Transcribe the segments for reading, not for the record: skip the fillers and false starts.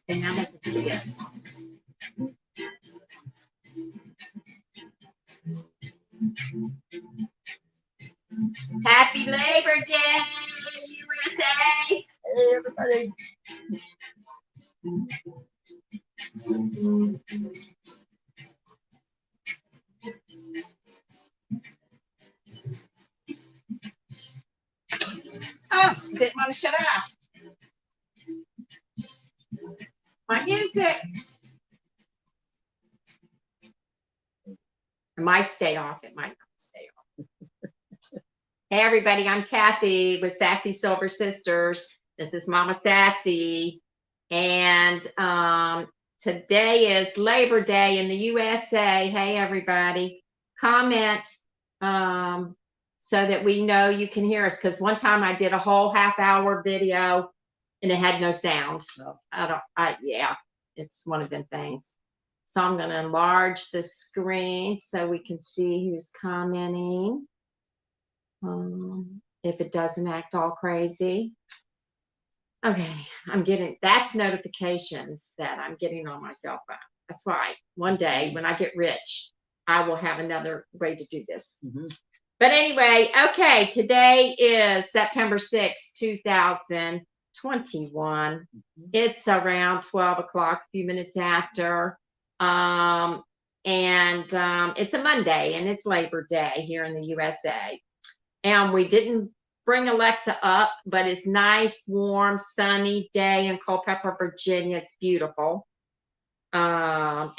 And now they can see it. Happy Labor Day, USA! Hey, everybody. Oh, didn't want to shut off. My music. It might stay off. It might not stay off. Hey, everybody. I'm Cathy with Sassy Silver Sisters. This is Mama Sassy. And today is Labor Day in the USA. Hey, everybody. Comment so that we know you can hear us. Because one time I did a whole half-hour video and it had no sound. Yeah, it's one of them things. So I'm going to enlarge the screen so we can see who's commenting. If it doesn't act all crazy. Okay, I'm getting, that's notifications that I'm getting on my cell phone. That's why one day when I get rich, I will have another way to do this. But anyway, okay, today is September 6th, 2021. It's around 12 o'clock, a few minutes after. It's a Monday and it's Labor Day here in the USA. And we didn't bring Alexa up, but it's nice, warm, sunny day in Culpeper, Virginia. It's beautiful. What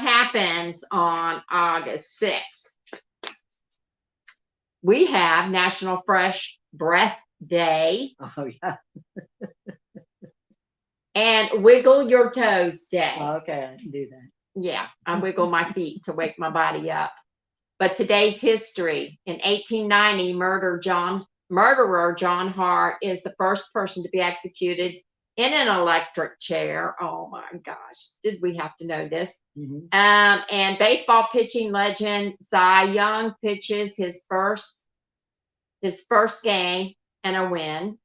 happens on August 6th? We have National Fresh Breath Day. Oh, yeah. And Wiggle Your Toes Day. Okay, I can do that. Yeah, I wiggle my feet to wake my body up. But today's history. In 1890, murderer John Hart is the first person to be executed in an electric chair. Oh my gosh, did we have to know this? And baseball pitching legend Cy Young pitches his first game and a win.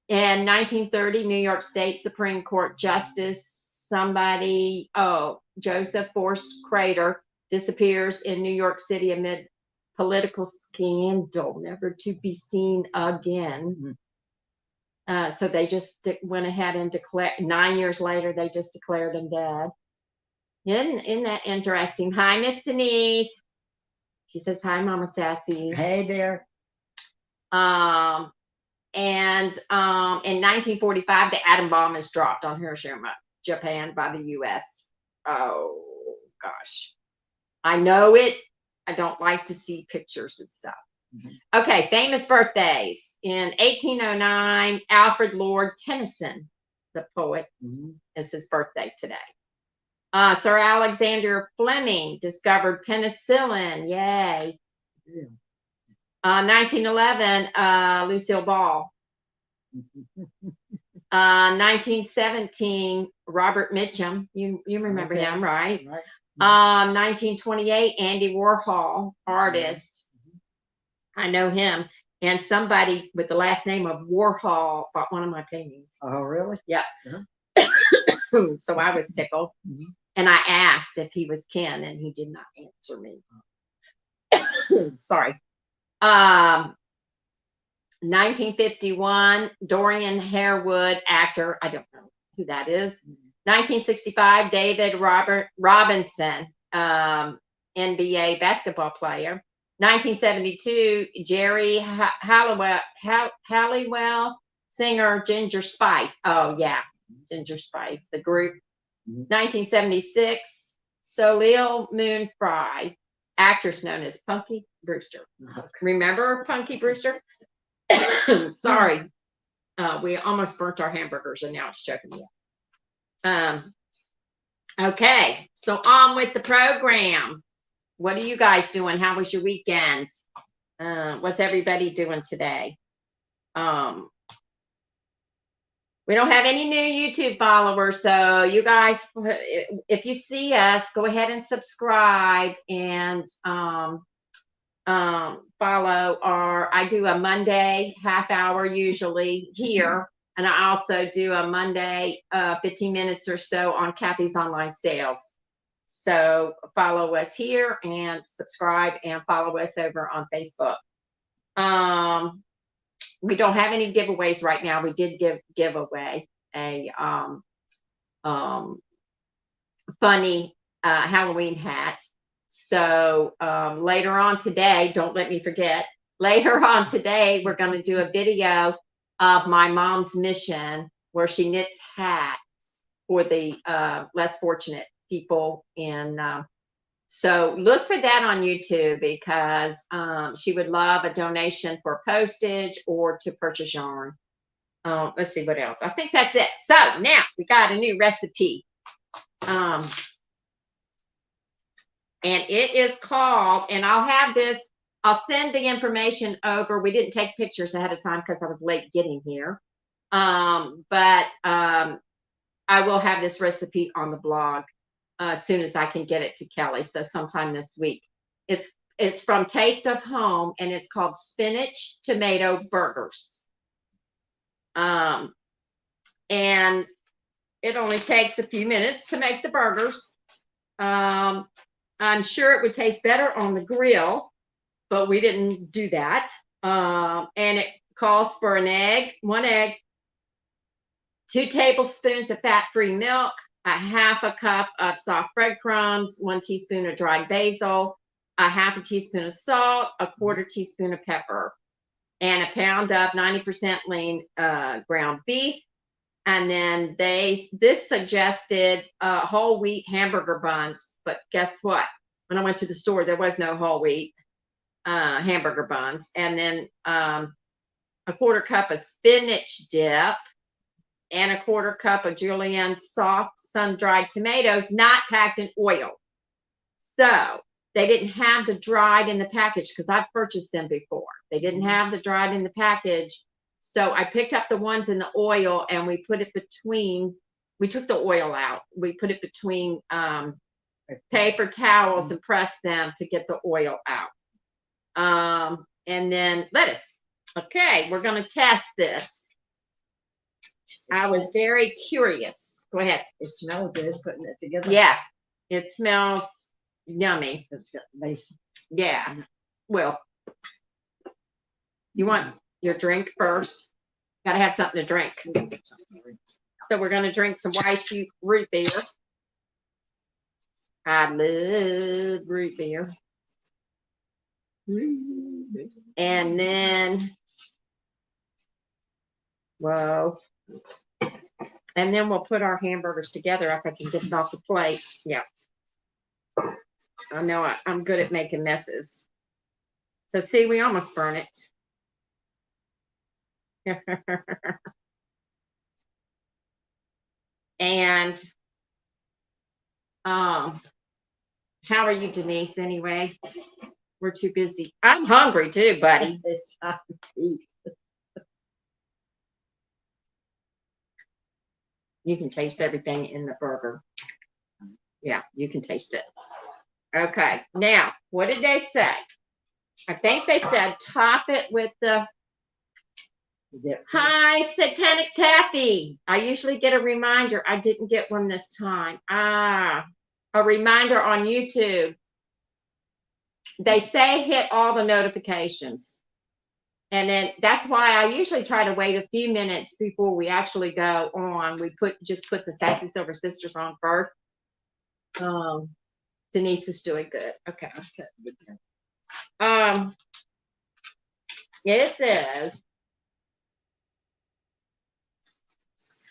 In 1930, New York State Supreme Court Justice Joseph Force Crater disappears in New York City amid political scandal, never to be seen again. So they just went ahead and declared, 9 years later, they just declared him dead. Isn't that interesting? Hi, Miss Denise. She says, hi, Mama Sassy. Hey there. In 1945, the atom bomb is dropped on Hiroshima, Japan, by the U.S. Oh, gosh. I know it. I don't like to see pictures and stuff. Okay, famous birthdays. In 1809, Alfred Lord Tennyson, the poet, is his birthday today. Sir Alexander Fleming discovered penicillin. Yay. 1911, Lucille Ball. 1917, Robert Mitchum. You remember him, right? 1928, Andy Warhol, artist. I know him. And somebody with the last name of Warhol bought one of my paintings. Oh, really? Yeah. So I was tickled. And I asked if he was Ken, and he did not answer me. Sorry. 1951, Dorian Harewood, actor. I don't know who that is. 1965, David Robinson, NBA basketball player. 1972, Jerry Halliwell, singer Ginger Spice. Oh, yeah, Ginger Spice, the group. 1976, Soleil Moon Frye, actress known as Punky Brewster. Remember Punky Brewster? Sorry. We almost burnt our hamburgers and now it's choking me up. Okay, so on with the program. What are you guys doing? How was your weekend? What's everybody doing today? We don't have any new YouTube followers, so you guys, if you see us, go ahead and subscribe and follow I do a Monday half hour usually here. And I also do a Monday 15 minutes or so on Cathy's online sales. So follow us here and subscribe and follow us over on Facebook. We don't have any giveaways right now. We did give away a funny Halloween hat. So later on today, don't let me forget, later on today, we're going to do a video of my mom's mission where she knits hats for the less fortunate people in so look for that on YouTube because she would love a donation for postage or to purchase yarn. Let's see what else. I think that's it. So now we got a new recipe. And it is called, and I'll send the information over. We didn't take pictures ahead of time because I was late getting here. But I will have this recipe on the blog as soon as I can get it to Kelly. So sometime this week. It's from Taste of Home, and it's called Spinach Tomato Burgers. And it only takes a few minutes to make the burgers. I'm sure it would taste better on the grill, but we didn't do that. And it calls for an egg, 1 egg, 2 tablespoons of fat-free milk, a half a cup of soft breadcrumbs, 1 teaspoon of dried basil, a half a teaspoon of salt, a 1/4 teaspoon of pepper, and a pound of 90% lean ground beef. And then this suggested whole wheat hamburger buns, but guess what? When I went to the store, there was no whole wheat hamburger buns. And then a 1/4 cup of spinach dip, and a 1/4 cup of julienne soft sun-dried tomatoes, not packed in oil. So they didn't have the dried in the package because I've purchased them before. They didn't have the dried in the package. So I picked up the ones in the oil and we put it between, we took the oil out. We put it between paper towels and pressed them to get the oil out. And then lettuce. Okay, we're going to test this. I was very curious. Go ahead. It smells good putting it together. Yeah, it smells yummy. It's got base. Yeah. Well, you want your drink first? Got to have something to drink. So we're going to drink some white root beer. I love root beer. And then, whoa. And then we'll put our hamburgers together if I can get it off the plate. Yeah. I know I'm good at making messes. So see, we almost burn it. And how are you, Denise, anyway? We're too busy. I'm hungry too, buddy. It's time to eat. You can taste everything in the burger. Yeah, you can taste it. Okay, now, what did they say? I think they said top it with the Hi, Satanic Taffy. I usually get a reminder. I didn't get one this time. A reminder on YouTube. They say hit all the notifications. And then that's why I usually try to wait a few minutes before we actually go on. We just put the Sassy Silver Sisters on first. Denise is doing good. Okay. It says,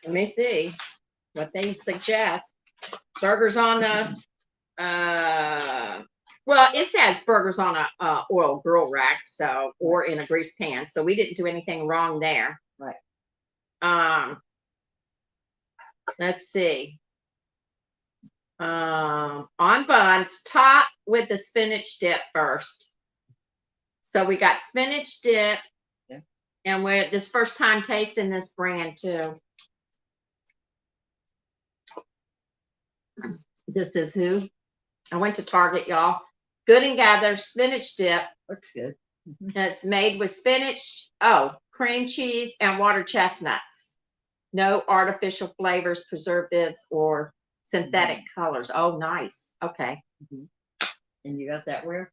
let me see what they suggest. Burgers on the well, it says burgers on a oil grill rack, so or in a grease pan. So we didn't do anything wrong there. Right. Let's see. On buns, top with the spinach dip first. So we got spinach dip, yeah. And we're this first time tasting this brand too. This is who? I went to Target, y'all, Good and Gather spinach dip. Looks good. It's made with spinach, cream cheese, and water chestnuts. No artificial flavors, preservatives, or synthetic colors. Oh, nice. Okay. And you got that where?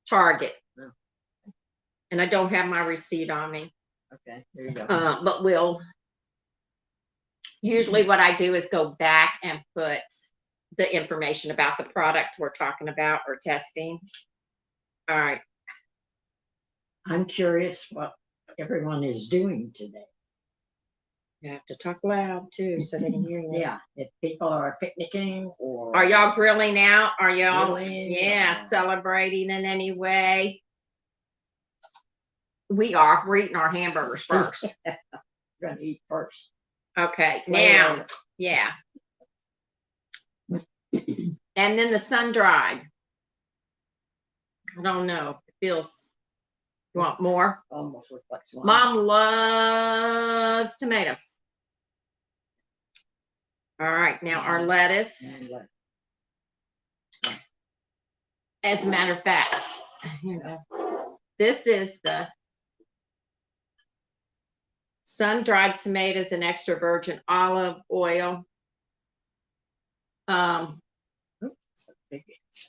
Target. Oh. And I don't have my receipt on me. Okay, there you go. But usually what I do is go back and put the information about the product we're talking about or testing. All right. I'm curious what everyone is doing today. You have to talk loud too so they can hear you. Yeah, if people are picnicking or Are y'all grilling out? Are y'all Grilling, celebrating in any way? We are. We're eating our hamburgers first. We're gonna eat first. Okay. Play Now, later. yeah. And then the sun dried. I don't know. It feels. You want more? Almost looks like slime. Mom loves tomatoes. All right. Now our lettuce. And lettuce. As a matter of fact, this is the sun-dried tomatoes and extra virgin olive oil.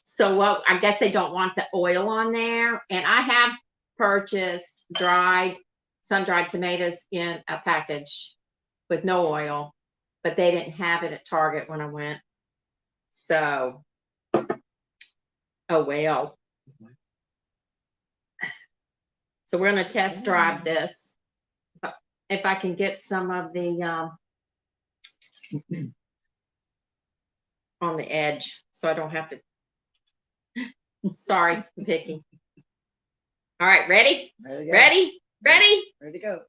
So what? I guess they don't want the oil on there, and I have purchased sun-dried tomatoes in a package with no oil, but they didn't have it at Target when I went. So, oh well. So we're gonna test drive this. If I can get some of the on the edge, so I don't have to. Sorry, I'm picky. All right, ready? Ready to go. Ready? Ready? Ready to go.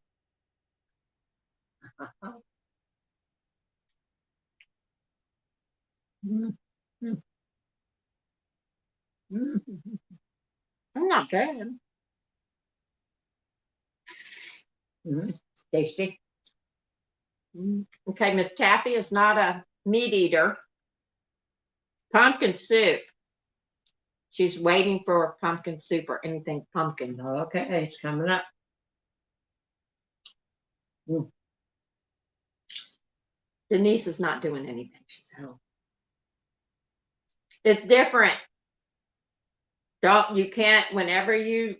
I'm not bad. Tasty. Okay, Miss Taffy is not a meat eater. Pumpkin soup. She's waiting for pumpkin soup or anything pumpkin. Okay, it's coming up. Denise is not doing anything. She's home. It's different. You can't, whenever you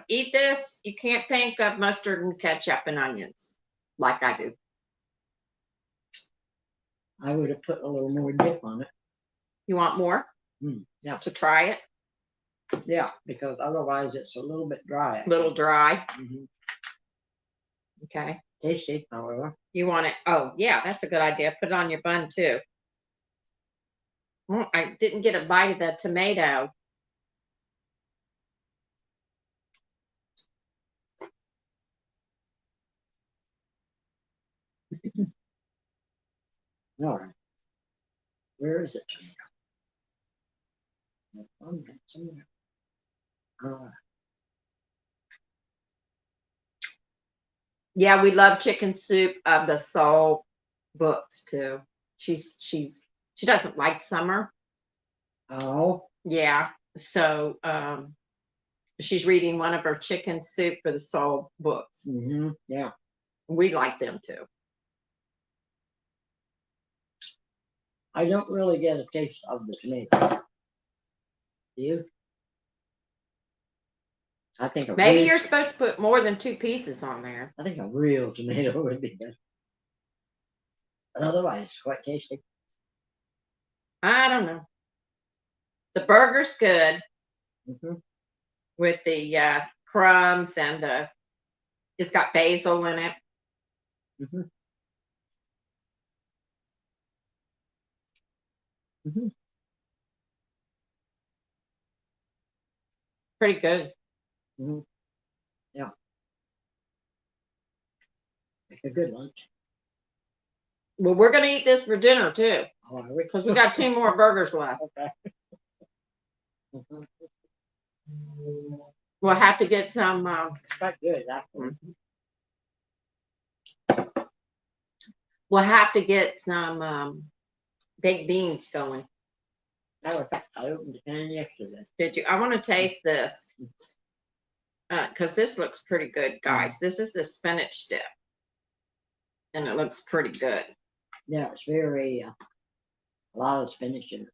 eat this, you can't think of mustard and ketchup and onions like I do. I would have put a little more dip on it. You want more? Yeah. To try it? Yeah, because otherwise it's a little bit dry. A little dry. Okay. Tasty, however. You want it? Oh, yeah, that's a good idea. Put it on your bun too. I didn't get a bite of the tomato. All right. Where is it? Yeah, we love chicken soup of the soul books too. She doesn't like summer. Oh. Yeah. So she's reading one of her chicken soup for the soul books. Yeah. We like them too. I don't really get a taste of the tomato. Do you? I think maybe you're supposed to put more than 2 pieces on there. I think a real tomato would be good. Otherwise, it's quite tasty. I don't know. The burger's good with the crumbs and it's got basil in it. Pretty good. Yeah. Make a good lunch. Well, we're going to eat this for dinner too. Because we got 2 more burgers left. Okay. We'll have to get some. It's quite good, actually. We'll have to get some baked beans going. Matter of fact, I opened the can yesterday. Did you? I want to taste this. Because this looks pretty good, guys. This is the spinach dip. And it looks pretty good. Yeah, it's very, a lot of spinach in it.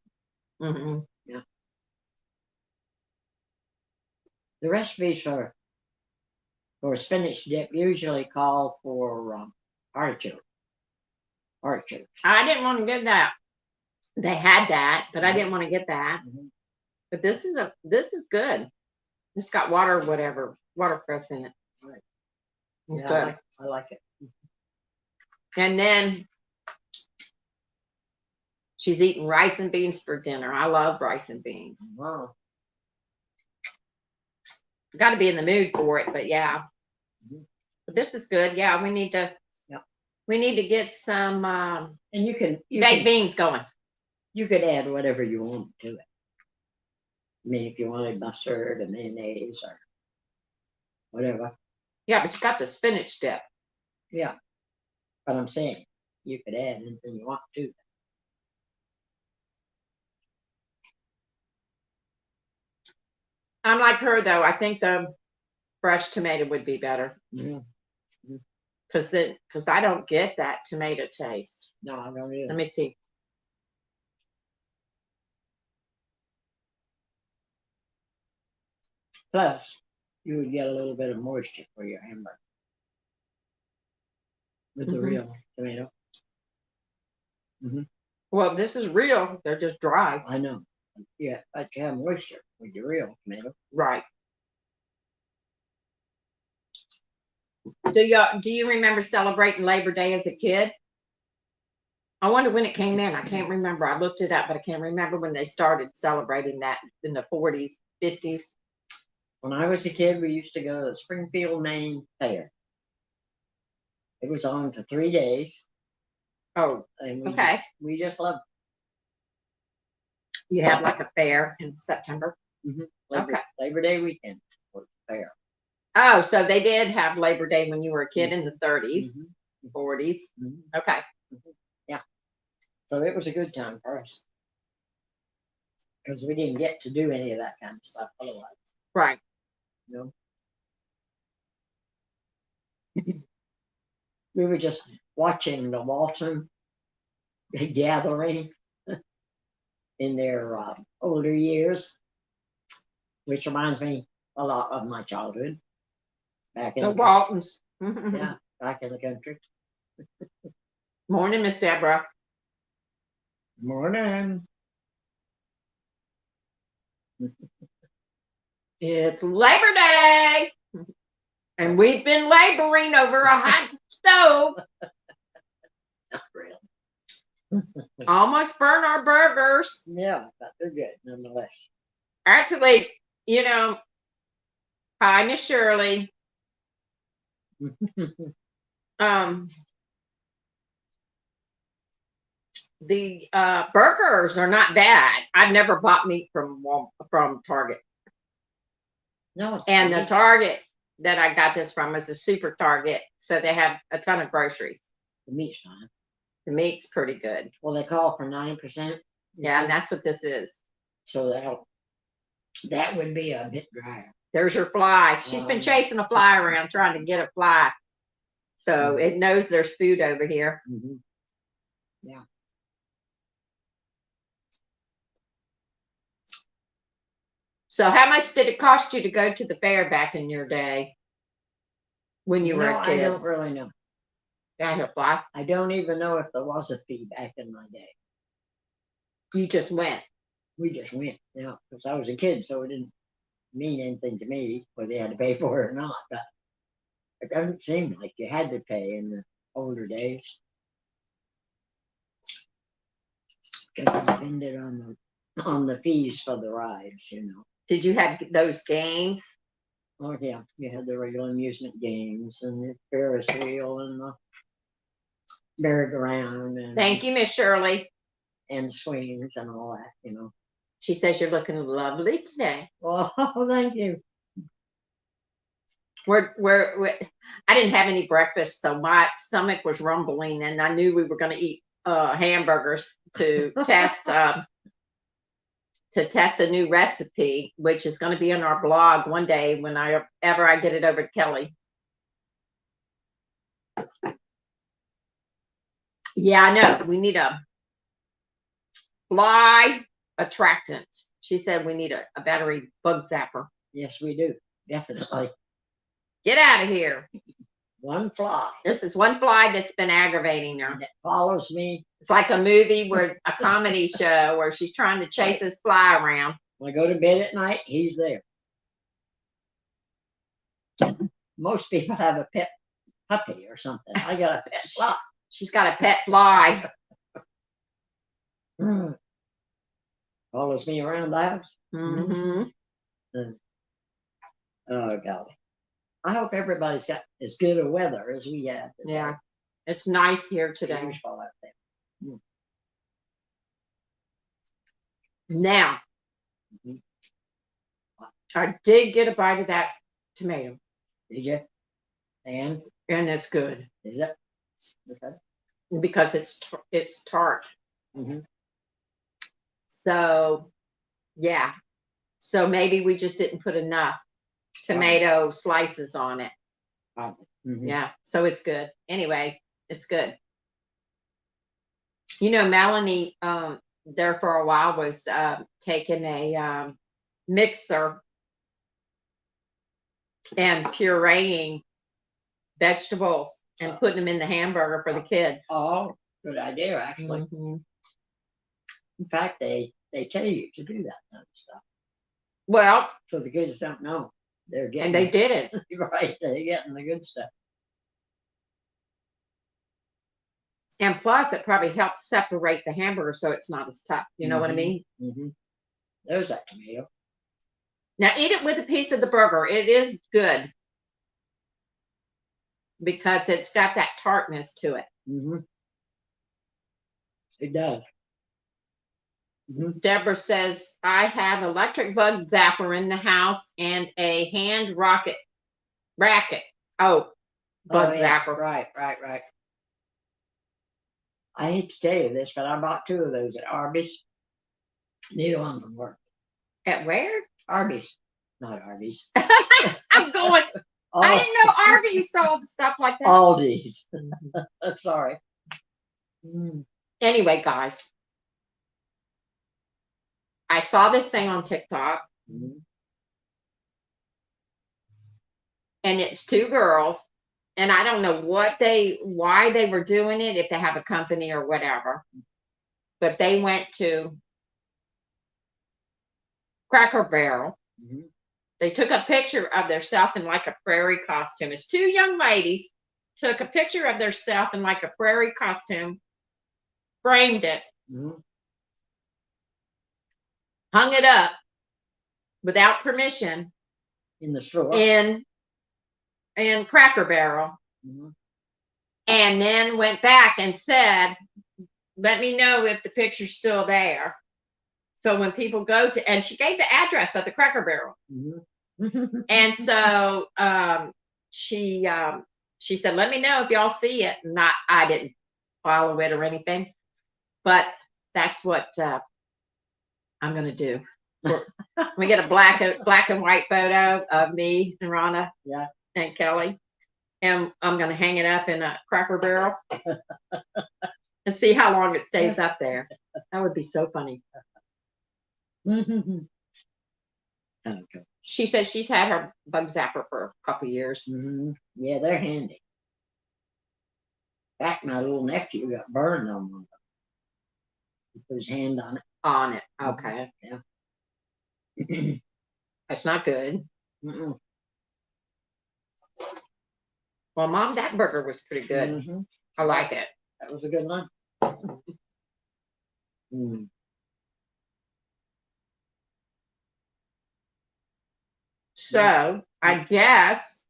Mm-hmm. Yeah. The recipes for spinach dip usually call for artichoke. Artichokes. I didn't want to get that. They had that, but I didn't want to get that. Mhm. But this is good. It's got watercress in it. Right. It's Yeah, good. I like it. And then she's eating rice and beans for dinner. I love rice and beans. Wow. Got to be in the mood for it, but yeah. Mhm. But this is good. Yeah, we need to. Yeah. We need to get some And you baked beans going. you could add whatever you want to it. I mean, if you wanted mustard and mayonnaise or whatever. Yeah, but you got the spinach dip. Yeah. But I'm saying you could add anything you want to. I'm like her though. I think the fresh tomato would be better Mhm. because I don't get that tomato taste. No, I don't Let either. me see. Plus, you would get a little bit of moisture for your hamburger with the Mhm. real tomato. Well, this is real. They're just dry. I know. Yeah, but you have moisture with your real tomato. Right. Do you remember celebrating Labor Day as a kid? I wonder when it came in. I can't remember. I looked it up, but I can't remember when they started celebrating that in the 40s, 50s. When I was a kid, we used to go to the Springfield, Maine fair. It was on for 3 days, Oh, and okay. we just loved You had like a fair in September. Labor Day weekend was the fair. Oh, so they did have Labor Day when you were a kid in the 30s, 40s. Mhm. Okay. Yeah. So it was a good time for us because we didn't get to do any of that kind of stuff otherwise. Right. You know, we were just watching the Walton gathering in their older years, which reminds me a lot of my childhood back in The the Waltons. yeah, back in the country. Morning, Miss Deborah. Morning. It's Labor Day. And we've been laboring over a hot stove. Not really. Almost burned our burgers. Yeah, but they're good nonetheless. Actually, you know, hi, Miss Shirley. The burgers are not bad. I've never bought meat from Target. No, And the Target that I got this from is a super Target, so they have a ton of groceries. the meat's fine. The meat's pretty good. Well, they call for 9%. Yeah, and that's what this is. So that would be a bit drier. There's your fly. She's been chasing a fly around trying to get a fly. So it knows there's food over here. Yeah. So how much did it cost you to go to the fair back in your day when you were a kid? I don't really know. Got a fly? I don't even know if there was a fee back in my day. You just went. We just went, because I was a kid, so it didn't mean anything to me whether you had to pay for it or not. But it doesn't seem like you had to pay in the older days. Because it depended on the fees for the rides, Did you have those games? Oh yeah, you had the regular amusement games and the Ferris wheel and the merry-go-round and Thank you, Miss Shirley. and swings and all that. She says you're looking lovely today. Oh, thank you. I didn't have any breakfast, so my stomach was rumbling, and I knew we were going to eat hamburgers to test to test a new recipe, which is going to be on our blog one day when I get it over to Kelly. Yeah, I know. We need a fly attractant. She said we need a battery bug zapper. Yes, we do. Definitely. Get out of here. One fly. This is one fly that's been aggravating her. And it follows me. It's like a movie where a comedy show where she's trying to chase this fly around. When I go to bed at night, he's there. Most people have a pet puppy or something. I got a pet fly. She's got a pet fly. Follows me around the house. Mm-hmm. Oh, God. I hope everybody's got as good a weather as we have today. Yeah. It's nice here today. Beautiful out there. Now, Mhm. I did get a bite of that tomato, Did you? And it's good is it? Okay. because it's tart. Mhm. So, yeah. So maybe we just didn't put enough tomato slices on it. Mhm. Yeah. So it's good. Anyway, it's good. You know, Melanie, there for a while was taking a mixer and pureeing vegetables and putting them in the hamburger for the kids. Oh, good idea, actually. Mhm. In fact, they tell you to do that kind of stuff. Well, So the kids don't know. They're getting and they did it. right. They're getting the good stuff. And plus, it probably helps separate the hamburger so it's not as tough. You know what I mean? Mm-hmm. There's that tomato. Now, eat it with a piece of the burger. It is good because it's got that tartness to it. Mm-hmm. It does. Deborah says, I have electric bug zapper in the house and a hand racket. Oh, bug zapper. Right. I hate to tell you this, but I bought 2 of those at Arby's. Neither one of them worked. At where? Arby's. Not Arby's. I'm going, I didn't know Arby's sold stuff like that. Aldi's. Sorry. Anyway, guys, I saw this thing on TikTok, and it's 2 girls, and I don't know why they were doing it, if they have a company or whatever, but they went to Cracker Barrel. They took a picture of themselves in like a prairie costume. It's 2 young ladies took a picture of themselves in like a prairie costume, framed it, hung it up without permission in the store in Cracker Barrel, and then went back and said, let me know if the picture's still there. So when people go to, and she gave the address of the Cracker Barrel. And so she said, let me know if y'all see it. I didn't follow it or anything, but that's what I'm going to do. We get a black and white photo of me and Rhonda and Kelly, and I'm going to hang it up in a Cracker Barrel and see how long it stays up there. That would be so funny. Okay. She says she's had her bug zapper for a couple years. Yeah, they're handy. In fact, my little nephew got burned on one. He put his hand on it. Okay. Yeah. That's not good. Well, Mom, that burger was pretty good. I like it. That was a good one. So I guess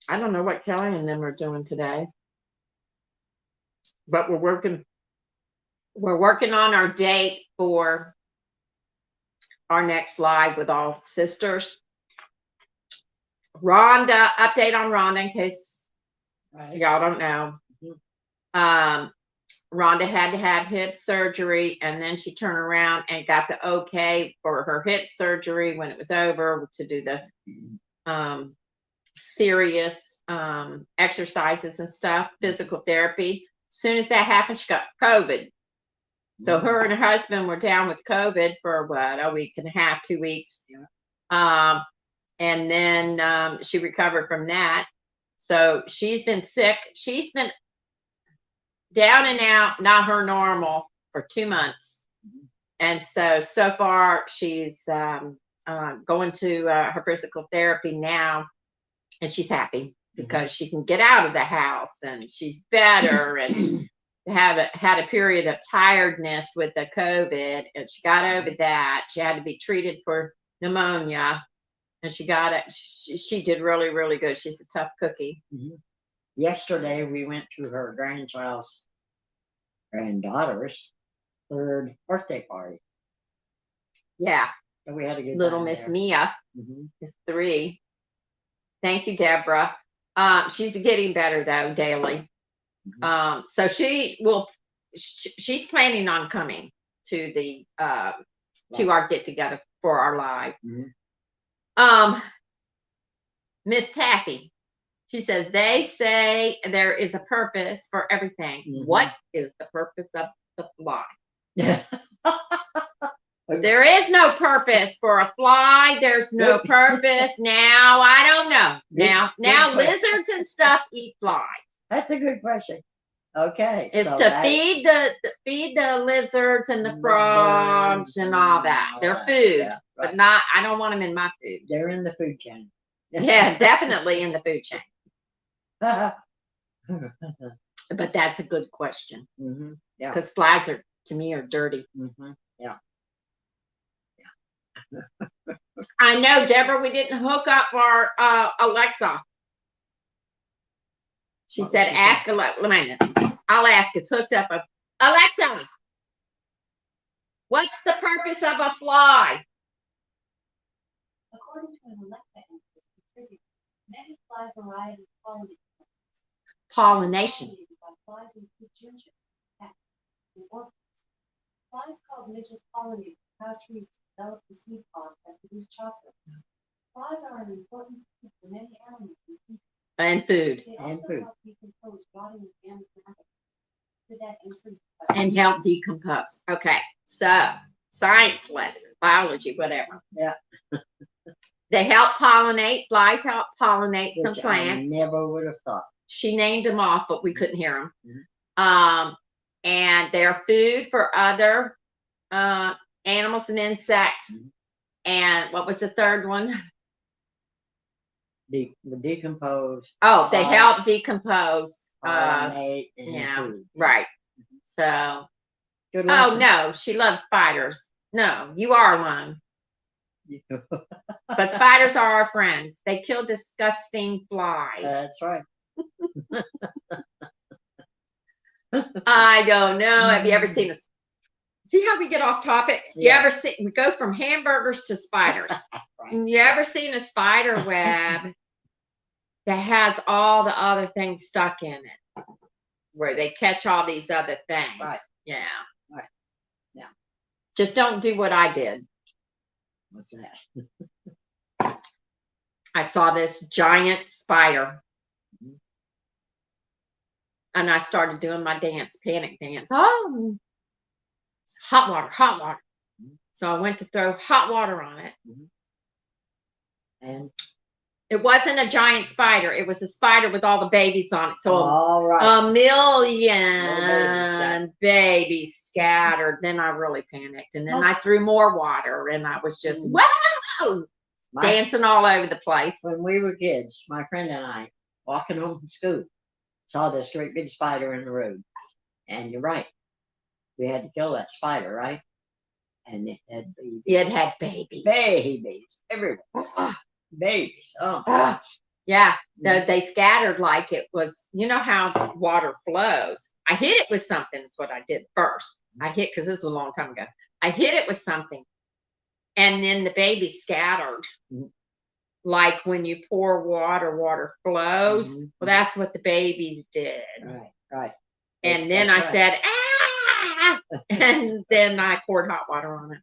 I don't know what Kelly and them are doing today, but we're working on our date for our next live with all sisters. Rhonda, update on Rhonda in case y'all don't know. Rhonda had to have hip surgery, and then she turned around and got the okay for her hip surgery when it was over to do the serious exercises and stuff, physical therapy. As soon as that happened, she got COVID. So her and her husband were down with COVID for what, a week and a half, 2 weeks. And then she recovered from that. So she's been sick. She's been down and out, not her normal, for 2 months. And so far she's going to her physical therapy now, and she's happy because she can get out of the house and she's better, and had a period of tiredness with the COVID, and she got over that. She had to be treated for pneumonia, and she got it. She did really, really good. She's a tough cookie. Yesterday we went to her granddaughter's 3rd birthday party. Yeah. So we had a good Little time Miss there. Mia is 3. Thank you, Deborah. She's getting better though daily. So she's planning on coming to the to our get together for our live. Miss Taffy, she says, they say there is a purpose for everything. What is the purpose of the fly? There is no purpose for a fly. There's no purpose. Now, I don't know. Now lizards and stuff eat flies. That's a good question. Okay. It's to feed the lizards and the frogs and all that. They're food, but not, I don't want them in my food. They're in the food chain. Yeah, definitely in the food chain. But that's a good question. Yeah. Because flies are, to me, are dirty. Yeah. I know, Deborah, we didn't hook up our Alexa. She said, ask Alexa. Wait a minute. I'll ask. It's hooked up. Alexa, what's the purpose of a fly? According to an Alexa answer, many fly varieties Pollination. Flies include ginger, and orchids. Flies called midges pollinate cow trees to develop the seed pods that produce chocolate. Flies are an important food for many animals And food. They also help decompose rotting organic matter. So that answers the question. And help decompose. Okay. So, science lesson, biology, whatever. Yeah. They help pollinate. Flies help pollinate some Which plants. I never would have thought. She named them off, but we couldn't hear them. And they're food for other animals and insects. And what was the third one? The decompose. Oh, they help decompose. Pollinate and Yeah, food. right. So, Good oh lesson. no, she loves spiders. No, you are alone. But spiders are our friends. They kill disgusting flies. That's right. I don't know. Have you ever seen this? See how we get off topic? You ever see, we go from hamburgers to spiders. You ever seen a spider web that has all the other things stuck in it, where they catch all these other things? Right. Yeah. Right. Yeah. Just don't do what I did. What's that? I saw this giant spider. And I started doing my dance, panic dance. Oh, hot water, hot water. So I went to throw hot water on it. And it wasn't a giant spider. It was a spider with all the babies on it. So all right. a million babies scattered. Then I really panicked. And then I threw more water, and I was just, whoa, dancing all over the place. When we were kids, my friend and I, walking home from school, saw this great big spider in the road. And you're right. We had to kill that spider, right? And it had babies. It had babies. Babies everywhere. Babies. Oh, gosh. Yeah. They scattered like it was, you know how water flows. I hit it with something is what I did first. I hit, because this was a long time ago. I hit it with something. And then the babies scattered. Like when you pour water, water flows. Well, that's what the babies did. Right, right. And then That's I right. said, ah, and then I poured hot water on it.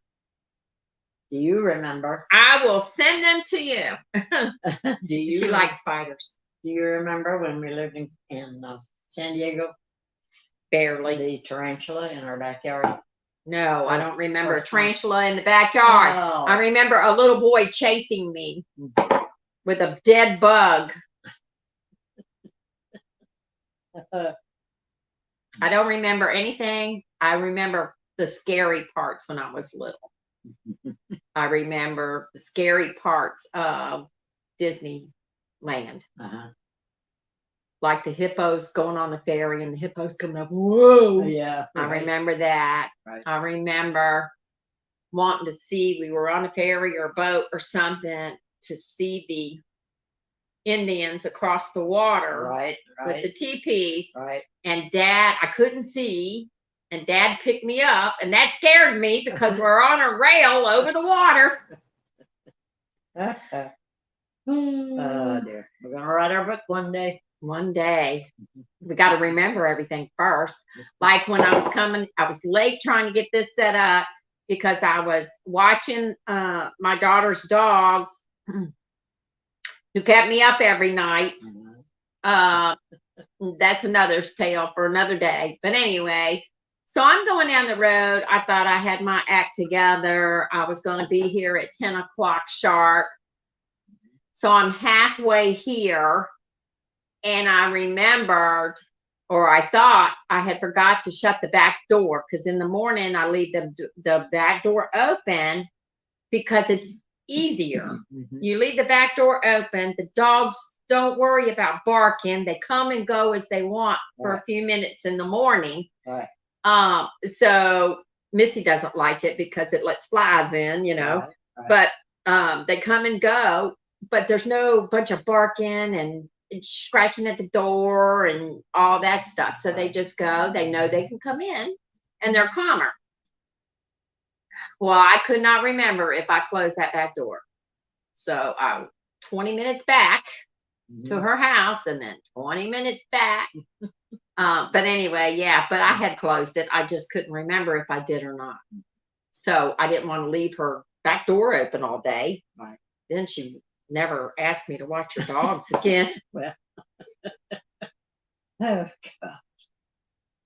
Do you remember? I will send them to you. Do you? She likes spiders. Do you remember when we lived in San Diego? Barely. The tarantula in our backyard. No, I Oh, don't remember a first one. tarantula in the backyard. Oh. I remember a little boy chasing me with a dead bug. I don't remember anything. I remember the scary parts when I was little. I remember the scary parts of Disneyland, Uh-huh. like the hippos going on the ferry and the hippos coming up. Whoa! Yeah. I right. remember that. Right. I remember wanting to see. We were on a ferry or a boat or something to see the Indians across the water Right. with Right. the teepees. Right. And Dad, I couldn't see, and Dad picked me up, and that scared me because we're on a rail over the water. Oh dear. We're gonna write our book one day. One day, we got to remember everything first. Like when I was coming, I was late trying to get this set up because I was watching my daughter's dogs, who kept me up every night. That's another tale for another day. But anyway, so I'm going down the road. I thought I had my act together. I was going to be here at 10 o'clock sharp. So I'm halfway here, and I remembered, or I thought I had forgot to shut the back door, because in the morning I leave the back door open because it's easier. You leave the back door open. The dogs don't worry about barking. They come and go as they want for a few minutes in the morning. Right. So Missy doesn't like it because it lets flies in, Right. Right. but they come and go, but there's no bunch of barking and scratching at the door and all that stuff. So they just go, they know they can come in, and they're calmer. Well, I could not remember if I closed that back door. So 20 minutes back to her house, and then 20 minutes back. But anyway, yeah, but I had closed it. I just couldn't remember if I did or not. So I didn't want to leave her back door open all day. Right. Then she never asked me to watch her dogs again. Well. Oh, God.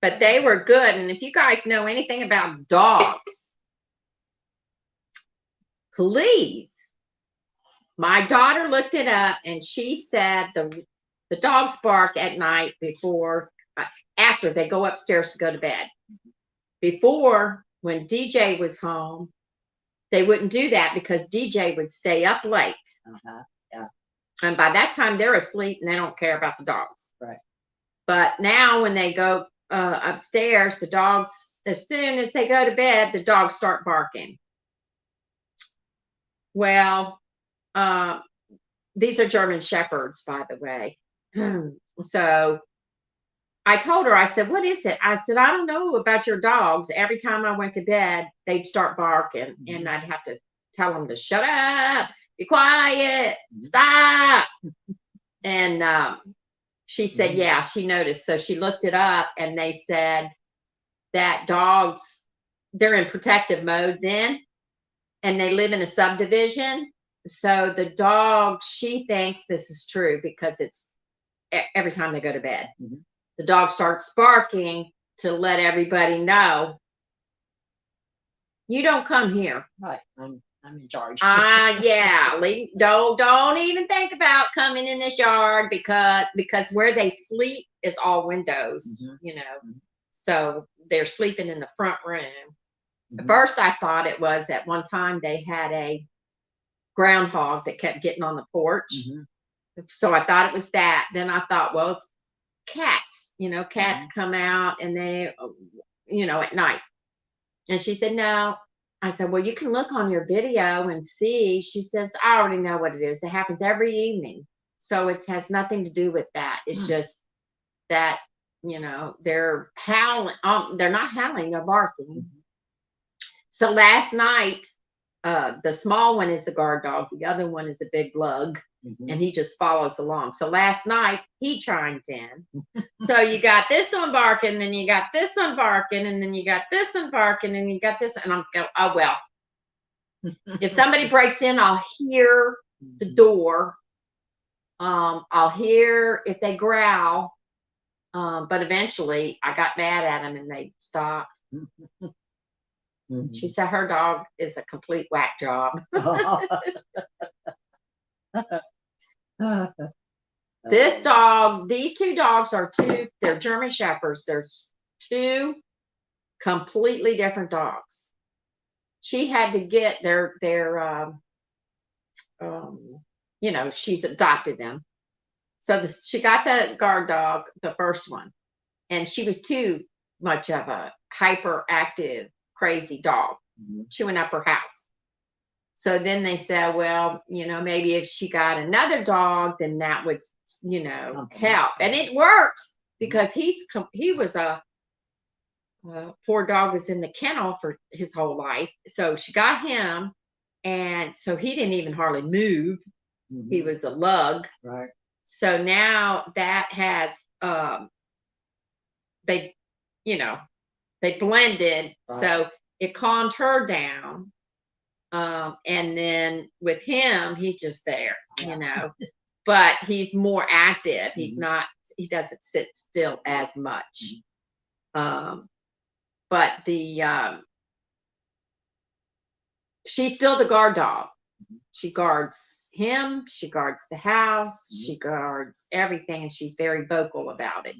But they were good. And if you guys know anything about dogs, please. My daughter looked it up, and she said the dogs bark at night after they go upstairs to go to bed. Before, when DJ was home, they wouldn't do that because DJ would stay up late. Yeah. And by that time, they're asleep and they don't care about the dogs. Right. But now when they go upstairs, the dogs, as soon as they go to bed, the dogs start barking. Well, these are German Shepherds, by the way. So I told her, I said, what is it? I said, I don't know about your dogs. Every time I went to bed, they'd start barking, and I'd have to tell them to shut up, be quiet, stop. And she said, yeah, she noticed. So she looked it up, and they said that dogs, they're in protective mode then, and they live in a subdivision. So the dog, she thinks this is true because it's every time they go to bed. The dog starts barking to let everybody know, you don't come here. Right. I'm in charge. Yeah. Don't even think about coming in this yard because where they sleep is all windows, So they're sleeping in the front room. At first, I thought it was at one time they had a groundhog that kept getting on the porch. So I thought it was that. Then I thought, well, it's cats. Cats come out and they, at night. And she said, no. I said, well, you can look on your video and see. She says, I already know what it is. It happens every evening. So it has nothing to do with that. It's just that, they're howling. They're not howling, they're barking. So last night, the small one is the guard dog. The other one is the big lug. Mhm. and he just follows along. So last night he chimed in. So you got this one barking, then you got this one barking, and then you got this one barking, and you got this, and I'm going, oh well. If somebody breaks in, I'll hear the door. I'll hear if they growl. But eventually I got mad at them and they stopped. Mhm. She said her dog is a complete whack job. This dog, these two dogs are they're German Shepherds. There's two completely different dogs. She had to get she's adopted them. So she got the guard dog, the first one, and she was too much of a hyperactive, crazy dog, Mhm. chewing up her house. So then they said, well, maybe if she got another dog, then that would, help. And it worked because he was a poor dog, was in the kennel for his whole life. So she got him, and so he didn't even hardly move. He Mhm. was a lug. Right. So now that has they, they blended, Right. so it calmed her down. And then with him, he's just there, Yeah. but he's more active. He's Mhm. not, he doesn't sit still as much. But she's still the guard dog. She guards him, she guards the house, she guards everything, and she's very vocal about it.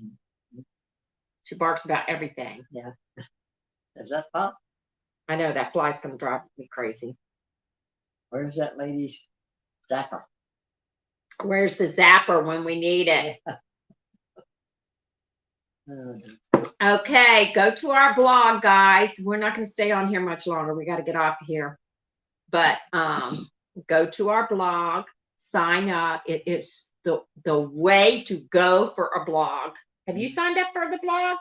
She barks about everything. Yeah. Is that pop? I know that fly's gonna drive me crazy. Where's that lady's zapper? Where's the zapper when we need it? Okay, go to our blog, guys. We're not going to stay on here much longer. We got to get off here. But go to our blog, sign up. It is the way to go for a blog. Have you signed up for the blog?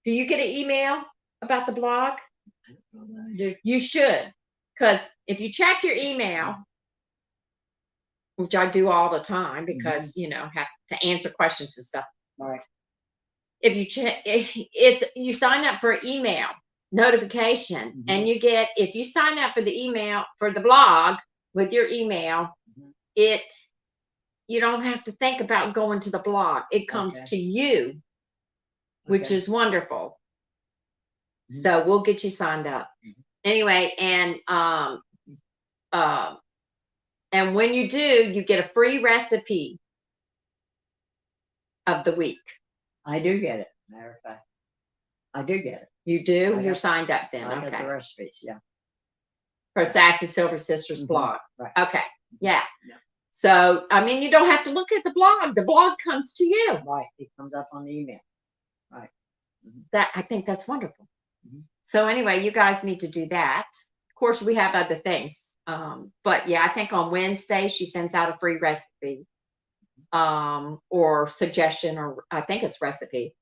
Do you get an email about the blog? You should, because if you check your email, which I do all the time because have to answer questions and stuff. Right. If you check, you sign up for an email notification, and you get, if you sign up for the email for the blog with your email, you don't have to think about going to the blog. It comes to you, which is wonderful. So we'll get you signed up anyway, and when you do, you get a free recipe of the week. I do get it. Matter of fact, I do get it. You do? You're signed up then. I Okay. get the recipes, yeah. For Sassy Silver Sisters blog. Right. Okay. Yeah. So, I mean, you don't have to look at the blog. The blog comes to you. Right. It comes up on the email. Right. I think that's wonderful. So anyway, you guys need to do that. Of course, we have other things. But yeah, I think on Wednesday she sends out a free recipe or suggestion, or I think it's recipe.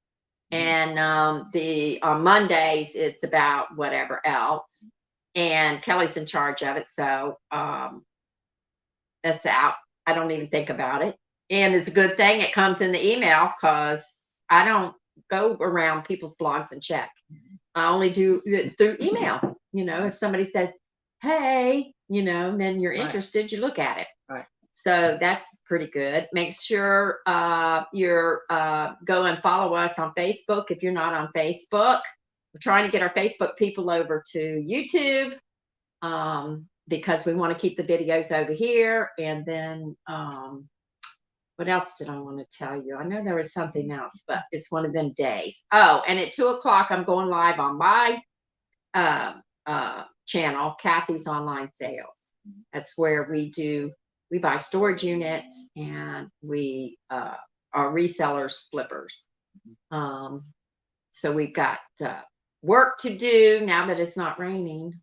And on Mondays it's about whatever else. And Kelly's in charge of it. So that's out. I don't even think about it. And it's a good thing it comes in the email, because I don't go around people's blogs and check. I only do it through email. If somebody says, hey, then you're interested, you look at it. Right. So that's pretty good. Make sure you're go and follow us on Facebook if you're not on Facebook. We're trying to get our Facebook people over to YouTube, because we want to keep the videos over here. And then what else did I want to tell you? I know there was something else, but it's one of them days. Oh, and at 2:00 I'm going live on my channel, Cathy's Online Sales. That's where we buy storage units, and we are resellers, flippers. So we've got work to do now that it's not raining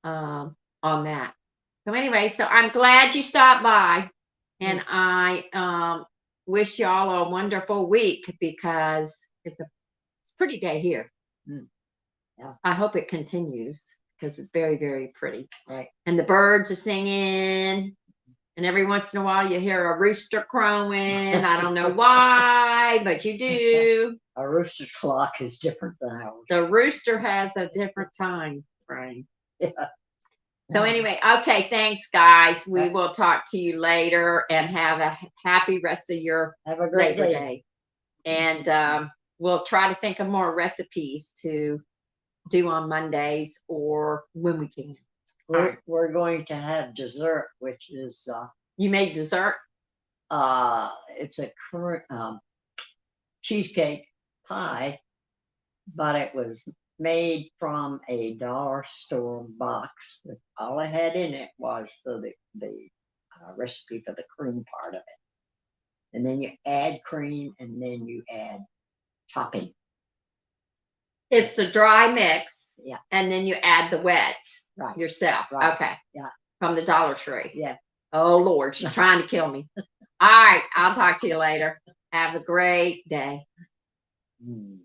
on that. So anyway, so I'm glad you stopped by, and I wish y'all a wonderful week, because it's a pretty day here. Yeah. I hope it continues, because it's very, very pretty. Right. And the birds are singing, And every once in a while you hear a rooster crowing. I don't know why, but you do. Our rooster's clock is different than ours. The rooster has a different time frame. Yeah. So anyway, okay, thanks guys. We Okay. will talk to you later and have a happy rest of your Have a great Labor day. Day. And we'll try to think of more recipes to do on Mondays or when we can. Alright. We're going to have dessert, which is You made dessert? it's a cheesecake pie, but it was made from a dollar store box. All I had in it was the recipe for the cream part of it, and then you add cream, and then you add topping. It's the dry mix. Yeah. And then you add the wet Right. yourself. Right. Okay. Yeah. From the Dollar Tree. Yeah. Oh Lord, she's trying to kill me. All right. I'll talk to you later. Have a great day. Mm.